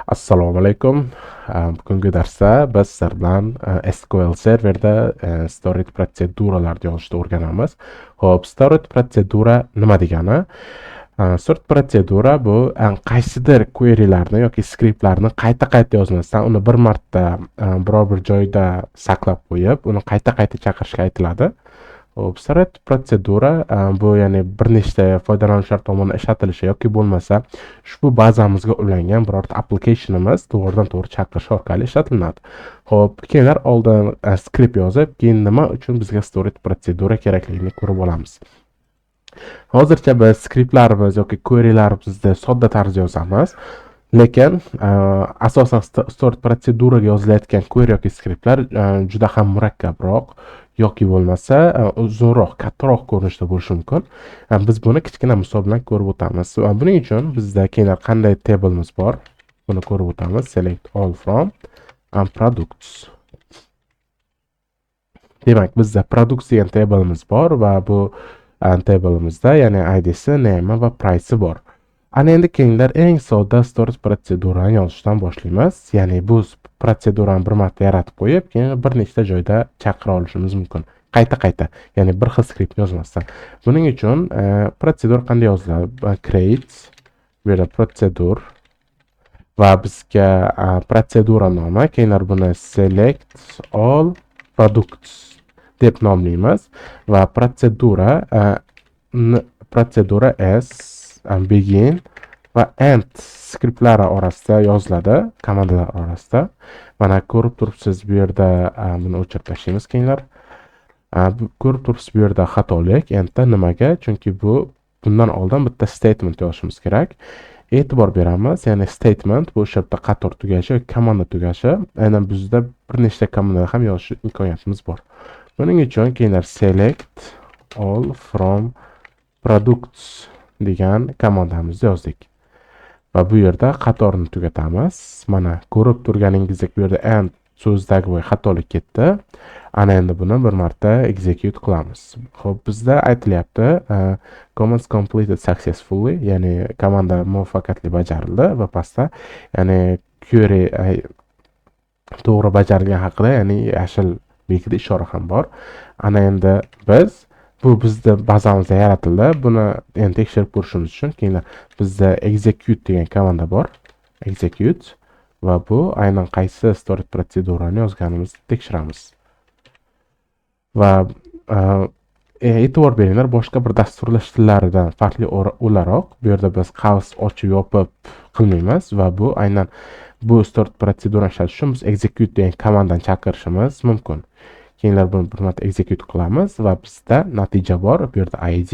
Assalomu alaykum. Bugungi darsda biz sizlar bilan SQL serverda storage protseduralarni yozishni o'rganamiz. Xo'p, storage protsedura nima degani? Storage protsedura bu qaysidir querylarni yoki skriptlarni qayta-qayta yozmasdan uni bir marta biror bir joyda saqlab qo'yib, uni qayta-qayta chaqirishga aytiladi. Hop, storage protsedura bu ya'ni bir nechta foydalanuvchilar tomonidan ishlatilishi yoki bo'lmasa ushbu bazamizga ulangan birorta applicationimiz to'g'ridan-to'g'ri chaqirish orqali ishlatiladi. Xo'p, keyinlar oldin skript yozib, keyin nima uchun bizga storage protsedura kerakligini ko'rib olamiz. Hozircha biz skriptlarimiz yoki querylarimizni sodda tarzda yozamiz. Lekin asosan storage protseduraga yozilayotgan query yoki skriptlar juda ham murakkabroq yoki bo'lmasa uzunroq, kattaroq ko'rinishda bo'lishi mumkin. Biz buni kichkina misol bilan ko'rib o'tamiz. Buning uchun bizda keyinlar qanday tablemiz bor, buni ko'rib o'tamiz. Select all from products. Demak, bizda products degan tablemiz bor va bu tablemizda ya'ni id'si, name va price'i bor. Ana endi keyinlar eng sodda storage protsedurani yozishdan boshlaymiz. Ya'ni bu protsedurani bir marta yaratib qo'yib, keyin bir nechta joyda chaqira olishimiz mumkin. Qayta-qayta, ya'ni bir xil skriptni yozmasdan. Buning uchun protsedur qanday yoziladi? Create, bu yerda prosedur va bizga protsedura nomi, keyinlar buni select all products deb nomlaymiz va protsedura s begin va end skriptlari orasida yoziladi, komandalar orasida. Mana ko'rib turibsiz, bu yerda buni o'chirib tashlaymiz keyinlar. Ko'rib turibsiz, bu yerda xatolik. Endda nimaga? Chunki bundan oldin bitta statement yozishimiz kerak. E'tibor beramiz, ya'ni statement bu o'sha yerda qator tugashi yoki komanda tugashi. Aynan bizda bir nechta komandalar ham yozish imkoniyatimiz bor. Buning uchun keyinlar select all from products degan komandamizni yozdik. Va bu yerda qatorni tugatamiz. Mana ko'rib turganingizdek bu yerda end so'zidagi bo'y xatolik ketdi. Ana endi buni bir marta execute qilamiz. Xo'p, bizda aytilyapti commands completed successfully, ya'ni komanda muvaffaqiyatli bajarildi va pastda ya'ni query to'g'ri bajarilgani haqida, ya'ni yashil belgida ishora ham bor. Ana endi bu bizda bazamizda yaratildi. Buni endi tekshirib ko'rishimiz uchun keyinlar bizda execute degan komanda bor. Execute va bu aynan qaysi storage protsedurani yozganimizni tekshiramiz. Va e'tibor beringlar, boshqa bir dasturlash tillaridan farqli o'laroq bu yerda biz qavis ochib yopib qilmaymiz va bu aynan bu storage protsedurani ishlatish uchun biz execute degan komandani chaqirishimiz mumkin. Keyinlar buni bir marta execute qilamiz va bizda natija bor. Bu yerda id,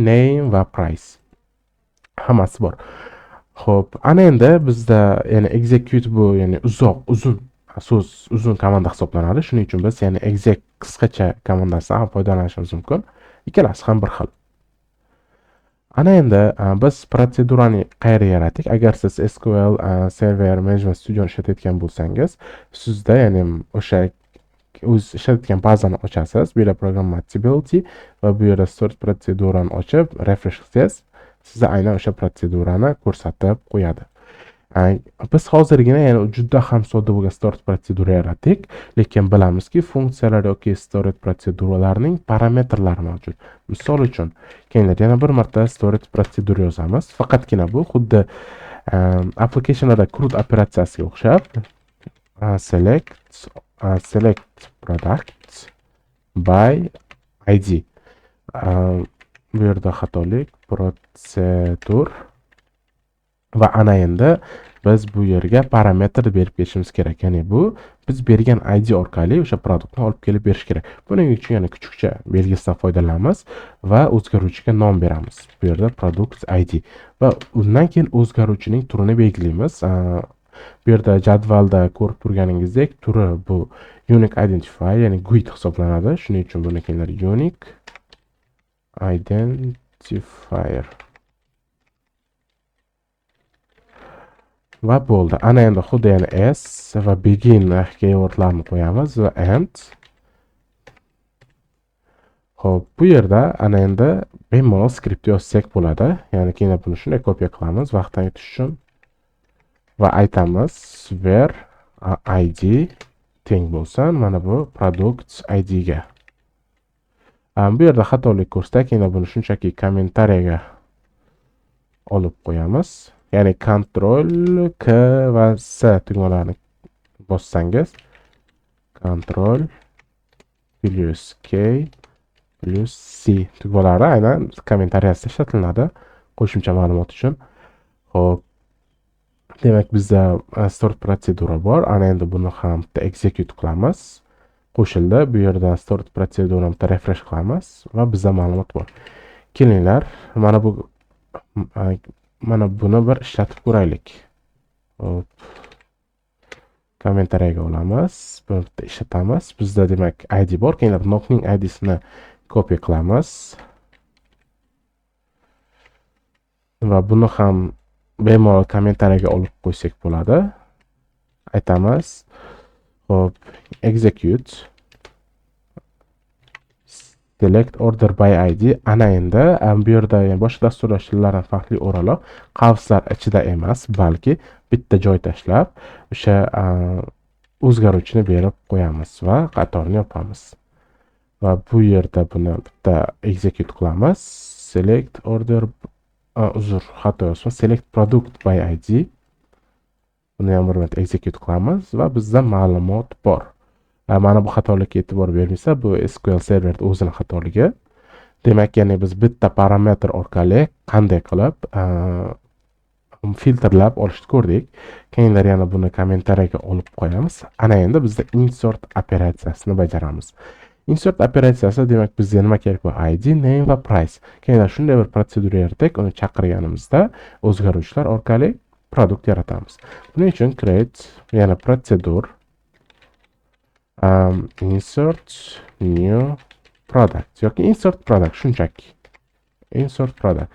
name va price. Hammasi bor. Xo'p, ana endi bizda ya'ni execute bu ya'ni uzun komanda hisoblanadi. Shuning uchun biz ya'ni exec qisqacha komandasidan ham foydalanishimiz mumkin. Ikkalasi ham bir xil. Ana endi biz protsedurani qayerda yaratdik? Agar siz SQL Server Management Studio ishlatayotgan bo'lsangiz, sizda ya'ni o'sha o'z ishlatgan bazani ochasiz. Bu yerda programmability va bu yerda storage protsedurani ochib refresh qilsangiz, sizga aynan o'sha protsedurani ko'rsatib qo'yadi. Biz hozirgina ya'ni juda ham sodda bo'lgan storage protsedura yaratdik, lekin bilamizki funksiyalar yoki storage protseduralarning parametrlari mavjud. Misol uchun, keyinlar yana bir marta storage protsedura yozamiz. Faqatgina bu xuddi applicationlarda CRUD operatsiyasiga o'xshab select products by id. Bu yerda xatolik, prosedur va ana endi biz bu yerga parametr berib ketishimiz kerak. Ya'ni bu biz bergan id orqali o'sha produktni olib kelib berish kerak. Buning uchun yana kuchukcha belgisidan foydalanamiz va o'zgaruvchiga nom beramiz. Bu yerda product id va undan keyin o'zgaruvchining turini belgilaymiz. Bu yerda jadvalda ko'rib turganingizdek turi bu unique identifier, ya'ni GUID hisoblanadi. Shuning uchun buni keyinlar unique identifier va bo'ldi. Ana endi xuddi yana s va begin keywordlarni qo'yamiz va end. Xo'p, bu yerda ana endi bemalol skript yozsak bo'ladi. Ya'ni keyin buni shunday kopiya qilamiz vaqtdan yutish uchun. va aytamiz where id teng bo'lsin mana bu products id ga. Bu yerda xatolik ko'rsak, yana buni shunchaki kommentariyaga olib qo'yamiz. Ya'ni Ctrl K va S tugmalarini bossangiz, Ctrl plus K plus C tugmalari aynan kommentariyasida ishlatiladi qo'shimcha ma'lumot uchun. Xo'p, demak bizda store protsedura bor. Ana endi buni ham bitta execute qilamiz. Qo'shildi. Bu yerda store protsedurani bitta refresh qilamiz va bizda ma'lumot bor. Kelinglar, mana buni bir ishlatib ko'raylik. Hop. Kommentariyaga olamiz. Buni bitta ishlatamiz. Bizda demak ID bor. Kelinglar, nokning IDsini copy qilamiz. Va buni ham bemalol kommentariyaga olib qo'ysak bo'ladi. Aytamiz. Hop, execute select order by id. Ana endi bu yerda boshqa dasturlashtirishlardan farqli o'raloq qavslar ichida emas, balki bitta joy tashlab o'sha o'zgaruvchini berib qo'yamiz va qatorni yopamiz. Va bu yerda buni bitta execute qilamiz. Select order xato yozma, select product by id. Buni ham bir marta execute qilamiz va bizda ma'lumot bor. Mana bu xatolikka e'tibor bermasa, bu SQL server o'zini xatoligi. Demak, ya'ni biz bitta parametr orqali qanday qilib filtrlab olishni ko'rdik. Keyinlar yana buni kommentariyaga olib qo'yamiz. Ana endi bizda insert operatsiyasini bajaramiz. Insert operatsiyasi demak bizga nima kerak? Bu id, name va price. Keyinlar shunday bir protsedura yaratdik, uni chaqirganimizda o'zgaruvchilar orqali produkt yaratamiz. Buning uchun create yana prosedur insert new product yoki insert product shunchaki. Insert product.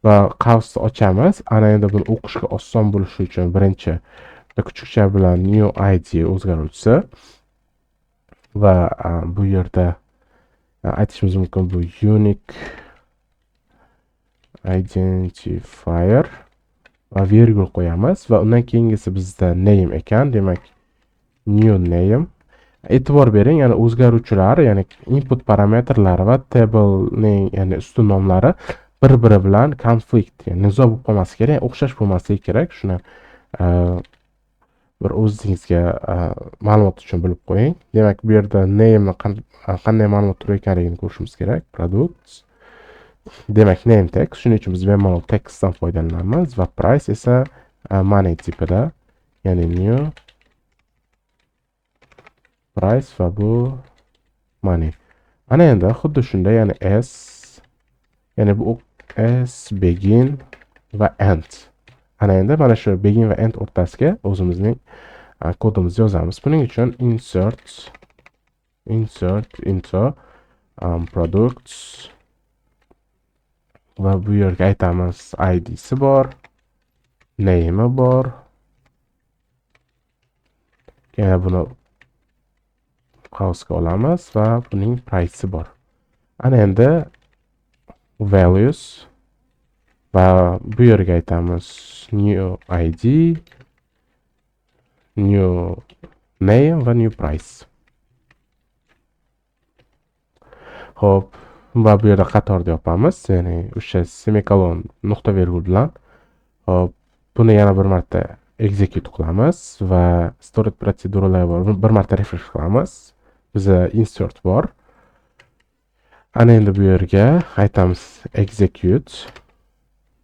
Va qavsni ochamiz. Ana endi buni o'qishga oson bo'lishi uchun birinchi kuchukcha bilan new id o'zgaruvchisi va bu yerda aytishimiz mumkin bu unique identifier va virgul qo'yamiz va undan keyingisi bizda name ekan. Demak new name. E'tibor bering, ya'ni o'zgaruvchilar, ya'ni input parametrlari va tablening ya'ni ustun nomlari bir-biri bilan konflikt, ya'ni nizo bo'lib qolmasi kerak, o'xshash bo'lmasligi kerak. Shuni bir o'zingizga ma'lumot uchun bilib qo'ying. Demak, bu yerda name qanday ma'lumot turi ekanligini ko'rishimiz kerak. Products. Demak, name text. Shuning uchun biz bemalol textdan foydalanamiz va price esa money tipida, ya'ni new price va bu money. Ana endi xuddi shunday, ya'ni ya'ni bu s begin va end. Ana endi mana shu begin va end o'rtasiga o'zimizning kodimizni yozamiz. Buning uchun insert into products va bu yerga aytamiz id'si bor, name'i bor. Yana buni qavsga olamiz va buning price'i bor. Ana endi values va bu yerga aytamiz new id, new name va new price. Xo'p, va bu yerda qatorda yopamiz, ya'ni o'sha semikolon nuqta virgul bilan. Xo'p, buni yana bir marta execute qilamiz va storage protseduralar bor. Bir marta refresh qilamiz. Bizda insert bor. Ana endi bu yerga aytamiz execute.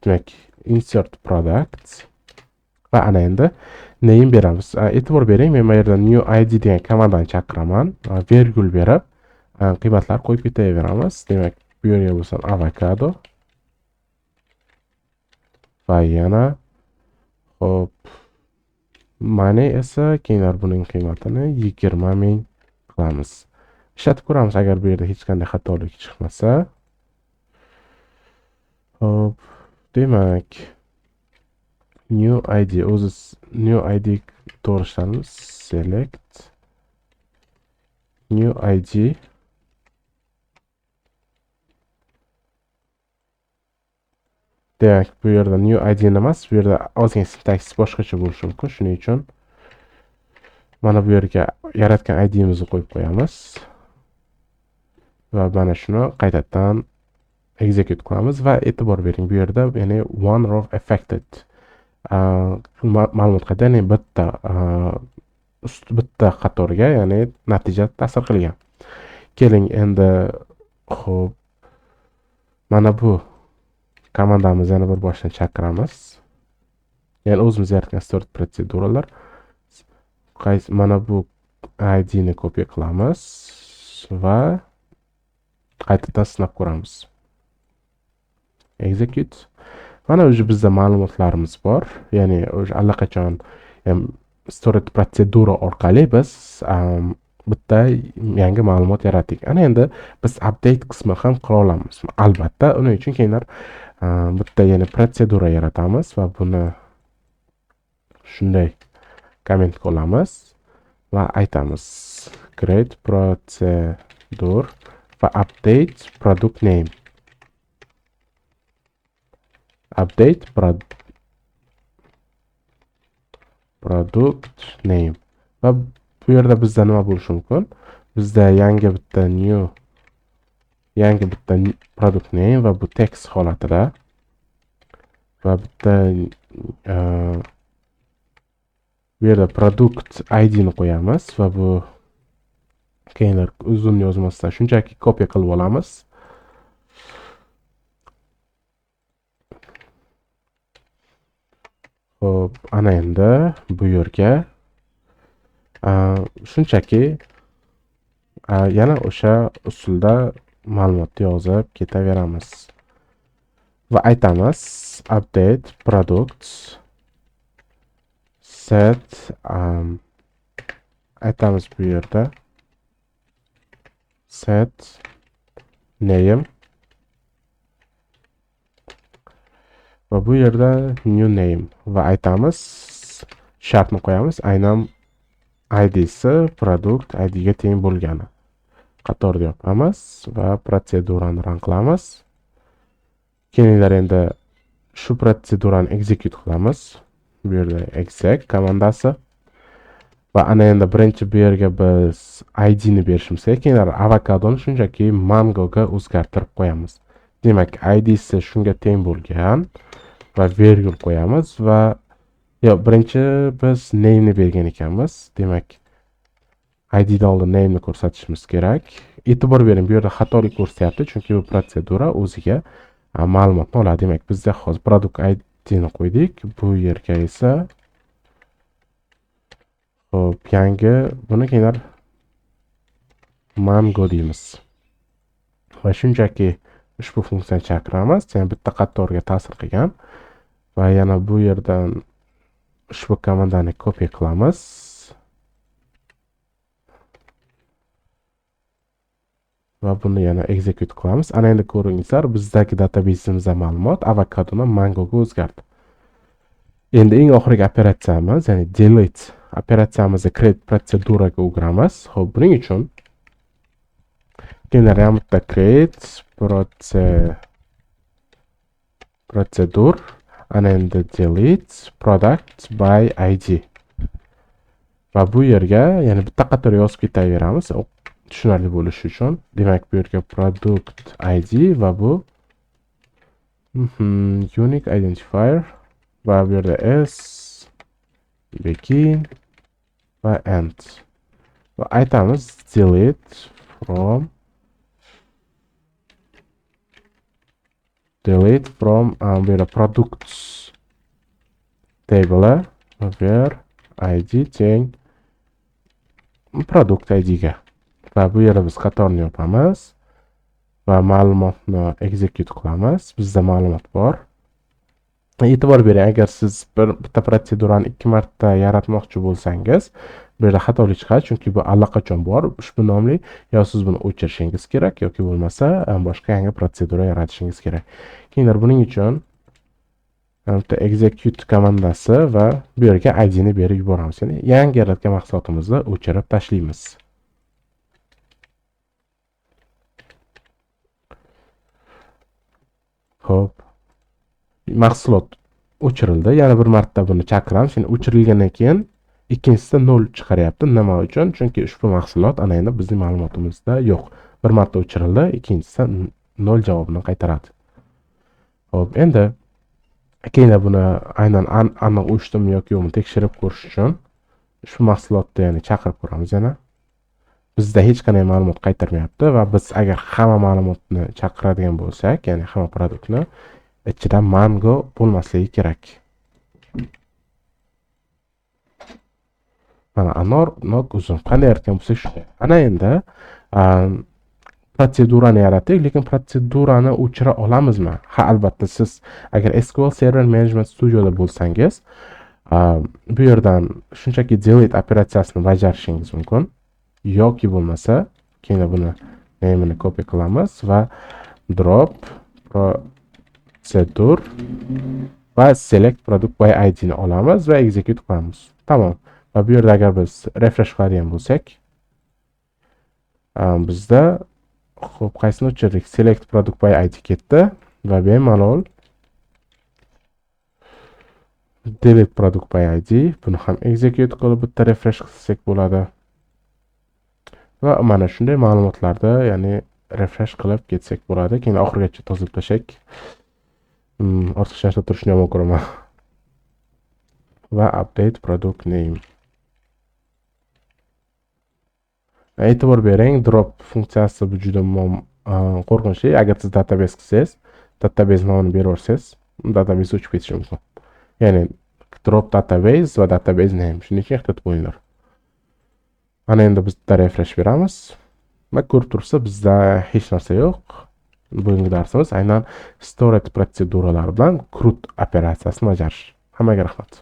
Demak, insert product va ana endi name beramiz. E'tibor bering, men bu yerda new id degan komandani chaqiraman. Virgul berib qiymatlar qo'yib ketaveramiz. Demak, bu yerga bo'lsa avokado va yana hop money esa keyinlar buning qiymatini 20 ming qilamiz. Ishlatib ko'ramiz agar bu yerda hech qanday xatolik chiqmasa. Hop, demak new id new id to'g'ri select new id Demak, bu yerda new id emas, bu yerda ozgina sintaksis boshqacha bo'lishi mumkin. Shuning uchun mana bu yerga yaratgan idimizni qo'yib qo'yamiz va mana shuni qaytadan execute qilamiz va e'tibor bering, bu yerda ya'ni one row affected ma'lumotga ya'ni bitta qatorga, ya'ni natija ta'sir qilgan. Keling endi, xo'p, mana bu komandamizni yana bir boshdan chaqiramiz. Ya'ni o'zimiz yaratgan stored protseduralar. Mana bu id ni kopiya qilamiz va qaytadan sinab ko'ramiz. Execute. Mana o'zi bizda ma'lumotlarimiz bor. Ya'ni o'zi allaqachon storage protsedura orqali biz bitta yangi ma'lumot yaratdik. Ana endi biz update qismi ham qila olamiz. Albatta, uning uchun keyinlar bitta yana protsedura yaratamiz va buni shunday komment qilamiz va aytamiz create procedure va update product name. Update product name. Va bu yerda bizda nima bo'lishi mumkin? Bizda yangi bitta product name va bu text holatida va bitta bu yerda product id ni qo'yamiz va bu keyinlar uzun yozmasdan shunchaki kopiya qilib olamiz. Xo'p, ana endi bu yerga shunchaki yana o'sha usulda ma'lumotni yozib ketaveramiz va aytamiz update products set aytamiz bu yerda set name va bu yerda new name va aytamiz shartni qo'yamiz, aynan idsi product idga teng bo'lgani qatorda yopamiz va protsedurani run qilamiz. Kelinglar endi shu protsedurani execute qilamiz. Bu yerda exec komandasi va ana endi birinchi bu yerga biz id ni berishimiz kerak. Keyinlar avokadoni shunchaki mangoga o'zgartirib qo'yamiz. Demak, idsi shunga teng bo'lgan va virgul qo'yamiz va birinchi biz name ni bergan ekanmiz. Demak, id dan oldin name ni ko'rsatishimiz kerak. E'tibor bering, bu yerda xatolik ko'rsatyapti, chunki bu protsedura o'ziga ma'lumotni oladi. Demak, bizda hozir product id ni qo'ydik. Bu yerga esa xo'p, yangi buni keyinlar mango deymiz. Va shunchaki ushbu funksiyani chaqiramiz, ya'ni bitta qatorga ta'sir qilgan va yana bu yerdan ushbu komandani kopiya qilamiz. Va buni yana execute qilamiz. Ana endi ko'ringizlar, bizdagi databasemizda ma'lumot avokadodan mangoga o'zgardi. Endi eng oxirgi operatsiyamiz, ya'ni delete operatsiyamizni create protseduraga o'giramiz. Xo'p, buning uchun keyinlar ham bitta create procedure ana endi delete product by id va bu yerga yana bitta qator yozib ketaveramiz tushunarli bo'lishi uchun. Demak, bu yerga product id va bu unique identifier va bu yerda s begin va end va aytamiz delete from bu yerda products table where id teng product id ga va bu yerda biz qatorni yopamiz va ma'lumotni execute qilamiz. Bizda ma'lumot bor. E'tibor bering, agar siz bitta protsedurani 2 marta yaratmoqchi bo'lsangiz, bu yerda xatolik chiqadi, chunki bu allaqachon bor ushbu nomli, yo siz buni o'chirishingiz kerak yoki bo'lmasa boshqa yangi protsedura yaratishingiz kerak. Keyinlar buning uchun bitta execute komandasi va bu yerga id ni berib yuboramiz. Ya'ni yangi yaratgan mahsulotimizni o'chirib tashlaymiz. Xo'p. mahsulot o'chirildi. Yana bir marta buni chaqiramiz. Ya'ni o'chirilgandan keyin ikkinchisida 0 chiqaryapti. Nima uchun? Chunki ushbu mahsulot ana endi bizning ma'lumotimizda yo'q. Bir marta o'chirildi, ikkinchisida 0 javobini qaytaradi. Xo'p, endi keyin buni aynan aniq o'chdimi yoki yo'qmi tekshirib ko'rish uchun ushbu mahsulotni ya'ni chaqirib ko'ramiz yana. Bizda hech qanday ma'lumot qaytarmayapti va biz agar hamma ma'lumotni chaqiradigan bo'lsak, ya'ni hamma produktni ichida mango bo'lmasligi kerak. Mana anor, nok uzun. Qanday yaratgan bo'lsak shunday. Ana endi protsedurani yaratdik, lekin protsedurani o'chira olamizmi? Ha, albatta siz agar SQL Server Management Studio'da bo'lsangiz, bu yerdan shunchaki delete operatsiyasini bajarishingiz mumkin. Yoki bo'lmasa, keyin buni name'ini copy qilamiz va drop procedure va select product by id ni olamiz va execute qilamiz. Tamom. Va bu yerda agar biz refresh qiladigan bo'lsak, bizda xo'p, qaysini o'chirdik? Select product by id ketdi va bemalol delete product by id buni ham execute qilib bitta refresh qilsak bo'ladi. Va mana shunday ma'lumotlarni, ya'ni refresh qilib ketsak bo'ladi. Keyin oxirigacha tozalab tashlasak. Ortiqcha narsa turishni yomon ko'raman. Va update product name. E'tibor bering, drop funksiyasi bu juda qo'rqinchli. Agar siz database qilsangiz, database nomini beraversangiz, database o'chib ketishi mumkin. Ya'ni drop database va database name. Shuning uchun ehtiyot bo'linglar. Mana endi bizda refresh beramiz. Va ko'rib turibsiz, bizda hech narsa yo'q. Bugungi darsimiz aynan storage protseduralari bilan CRUD operatsiyasini bajarish. Hammaga rahmat.